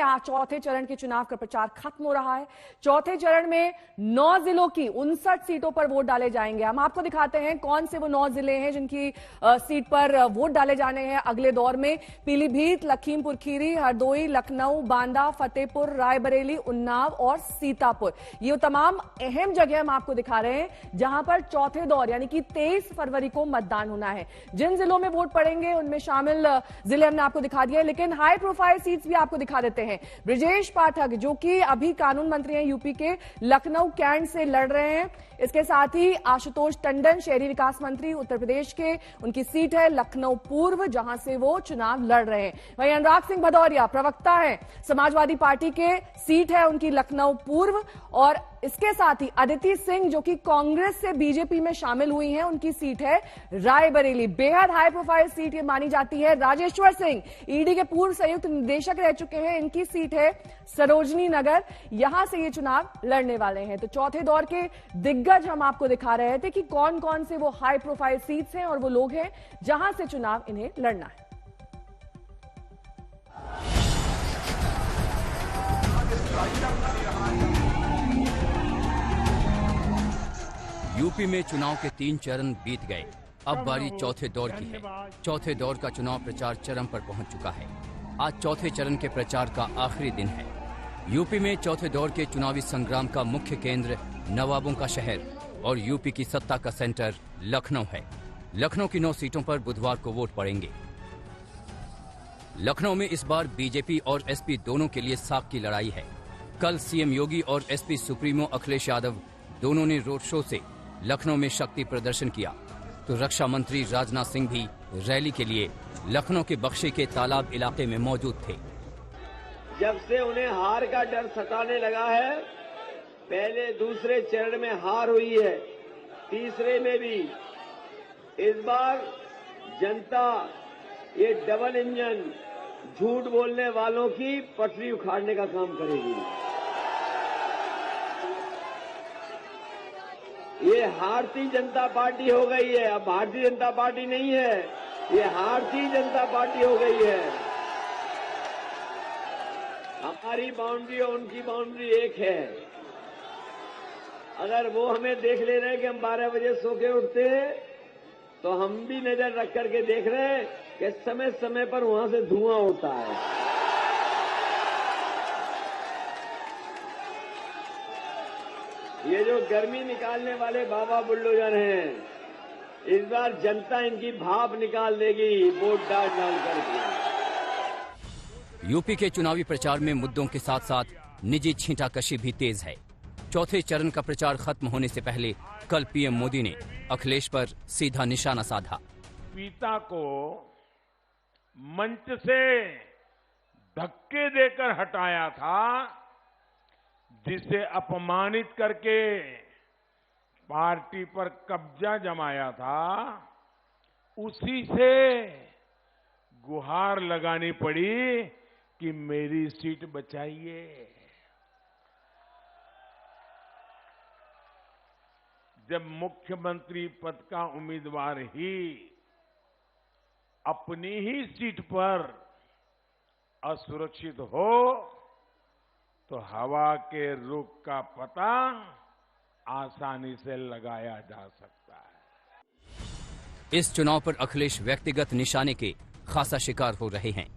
आज चौथे चरण के चुनाव का प्रचार खत्म हो रहा है। चौथे चरण में 9 जिलों की 59 सीटों पर वोट डाले जाएंगे। हम आपको दिखाते हैं कौन से वो 9 जिले हैं जिनकी सीट पर वोट डाले जाने हैं अगले दौर में। पीलीभीत, लखीमपुर खीरी, हरदोई, लखनऊ, बांदा, फतेहपुर, रायबरेली, उन्नाव और सीतापुर, ये तमाम अहम जगह हम आपको दिखा रहे हैं जहां पर चौथे दौर यानी कि 23 फरवरी को मतदान होना है। जिन जिलों में वोट पड़ेंगे उनमें शामिल जिले हमने आपको दिखा दिए, लेकिन हाई प्रोफाइल सीट्स भी आपको दिखा देते हैं। ब्रजेश पाठक जो कि अभी कानून मंत्री हैं यूपी के, लखनऊ कैंट से लड़ रहे हैं। इसके साथ ही आशुतोष टंडन शहरी विकास मंत्री उत्तर प्रदेश के, उनकी सीट है लखनऊ पूर्व जहां से वो चुनाव लड़ रहे हैं। वहीं अनुराग सिंह भदौरिया प्रवक्ता है समाजवादी पार्टी के, सीट है उनकी लखनऊ पूर्व। और इसके साथ ही अदिति सिंह जो कि कांग्रेस से बीजेपी में शामिल हुई हैं, उनकी सीट है रायबरेली। बेहद हाई प्रोफाइल सीट ये मानी जाती है। राजेश्वर सिंह ईडी के पूर्व संयुक्त निदेशक रह चुके हैं, इनकी सीट है सरोजनी नगर, यहां से ये चुनाव लड़ने वाले हैं। तो चौथे दौर के दिग्गज हम आपको दिखा रहे थे कि कौन कौन से वो हाई प्रोफाइल सीट्स हैं और वो लोग हैं जहां से चुनाव इन्हें लड़ना है। यूपी में चुनाव के 3 चरण बीत गए, अब बारी चौथे दौर की है। चौथे दौर का चुनाव प्रचार चरम पर पहुंच चुका है। आज चौथे चरण के प्रचार का आखिरी दिन है। यूपी में चौथे दौर के चुनावी संग्राम का मुख्य केंद्र नवाबों का शहर और यूपी की सत्ता का सेंटर लखनऊ है। लखनऊ की 9 सीटों पर बुधवार को वोट पड़ेंगे। लखनऊ में इस बार बीजेपी और एसपी दोनों के लिए साख की लड़ाई है। कल सीएम योगी और एसपी सुप्रीमो अखिलेश यादव दोनों ने रोड शो से लखनऊ में शक्ति प्रदर्शन किया, तो रक्षा मंत्री राजनाथ सिंह भी रैली के लिए लखनऊ के बख्शी के तालाब इलाके में मौजूद थे। जब से उन्हें हार का डर सताने लगा है, पहले दूसरे चरण में हार हुई है, तीसरे में भी, इस बार जनता ये डबल इंजन झूठ बोलने वालों की पटरी उखाड़ने का काम करेगी। ये हारती जनता पार्टी हो गई है, अब भारतीय जनता पार्टी नहीं है, ये हारती जनता पार्टी हो गई है। हमारी बाउंड्री और उनकी बाउंड्री एक है। अगर वो हमें देख ले रहे हैं कि हम 12 बजे सो के उठते हैं, तो हम भी नजर रख करके देख रहे हैं कि समय समय पर वहां से धुआं उड़ता है। ये जो गर्मी निकालने वाले बाबा बुल्डोजर हैं, इस बार जनता इनकी भाप निकाल देगी वोट डाल करके। यूपी के चुनावी प्रचार में मुद्दों के साथ साथ निजी छींटाकशी भी तेज है। चौथे चरण का प्रचार खत्म होने से पहले कल पीएम मोदी ने अखिलेश पर सीधा निशाना साधा। पिता को मंच से धक्के देकर हटाया था, जिसे अपमानित करके पार्टी पर कब्जा जमाया था, उसी से गुहार लगानी पड़ी कि मेरी सीट बचाइए। जब मुख्यमंत्री पद का उम्मीदवार ही अपनी ही सीट पर असुरक्षित हो, तो हवा के रुख का पता आसानी से लगाया जा सकता है। इस चुनाव पर अखिलेश व्यक्तिगत निशाने के खासा शिकार हो रहे हैं।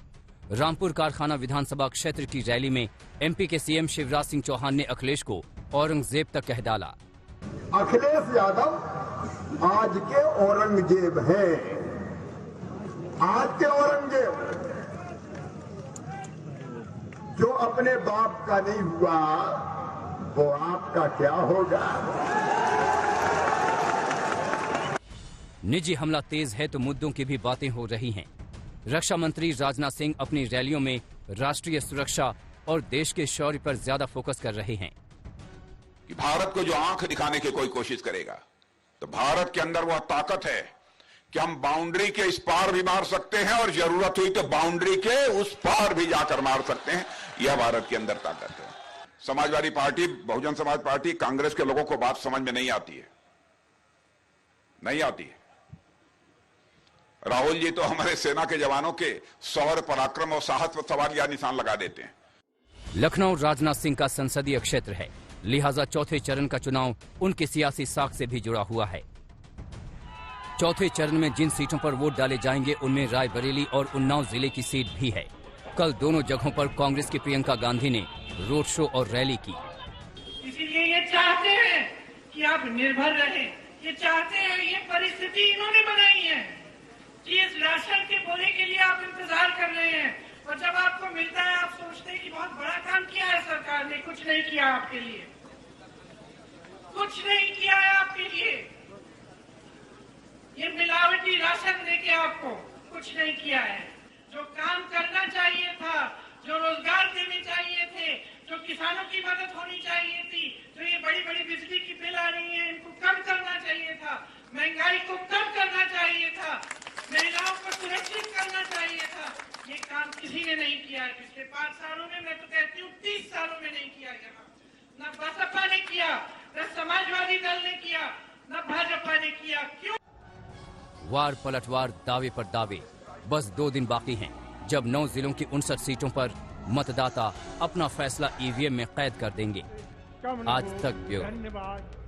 रामपुर कारखाना विधानसभा क्षेत्र की रैली में एमपी के सीएम शिवराज सिंह चौहान ने अखिलेश को औरंगजेब तक कह डाला। अखिलेश यादव आज के औरंगजेब हैं, आज के औरंगजेब जो अपने बाप का नहीं हुआ वो आपका क्या होगा। निजी हमला तेज है तो मुद्दों की भी बातें हो रही हैं। रक्षा मंत्री राजनाथ सिंह अपनी रैलियों में राष्ट्रीय सुरक्षा और देश के शौर्य पर ज्यादा फोकस कर रहे हैं। कि भारत को जो आंख दिखाने की कोई कोशिश करेगा, तो भारत के अंदर वह ताकत है कि हम बाउंड्री के इस पार भी मार सकते हैं और जरूरत हुई तो बाउंड्री के उस पार भी जाकर मार सकते हैं। यह भारत के अंदर ताकत है। समाजवादी पार्टी, बहुजन समाज पार्टी, कांग्रेस के लोगों को बात समझ में नहीं आती है, नहीं आती है। राहुल जी तो हमारे सेना के जवानों के शौर्य, पराक्रम और साहस पर सवालिया निशान लगा देते हैं। लखनऊ राजनाथ सिंह का संसदीय क्षेत्र है, लिहाजा चौथे चरण का चुनाव उनकी सियासी साख से भी जुड़ा हुआ है। चौथे चरण में जिन सीटों पर वोट डाले जाएंगे उनमें रायबरेली और उन्नाव जिले की सीट भी है। कल दोनों जगहों पर कांग्रेस की प्रियंका गांधी ने रोड शो और रैली की। इसीलिए ये चाहते हैं कि आप निर्भर रहें, ये चाहते हैं, ये परिस्थिति इन्होंने बनाई है कि इस राशन के बोले के लिए आप इंतजार कर रहे हैं और जब आपको मिलता है आप सोचते हैं कि बहुत बड़ा काम किया है सरकार ने। कुछ नहीं किया आपके लिए, कुछ नहीं किया है आपके लिए। ये मिलावटी राशन देके आपको कुछ नहीं किया है। जो काम करना चाहिए था, जो रोजगार देने चाहिए थे, जो किसानों की मदद होनी चाहिए थी, जो ये बड़ी बड़ी बिजली की बिल आ रही है इनको कम करना चाहिए था, महंगाई को कम करना चाहिए था, महिलाओं को सुरक्षित करना चाहिए था, ये काम किसी ने नहीं किया है पिछले 5 सालों में। मैं तो कहती हूँ 30 सालों में नहीं किया गया। न बसपा ने किया, न समाजवादी दल ने किया, न भाजपा ने किया। क्यों? वार पलटवार, दावे पर दावे। बस 2 दिन बाकी हैं जब 9 जिलों की 59 सीटों पर मतदाता अपना फैसला ईवीएम में कैद कर देंगे। आज तक ब्यूरो।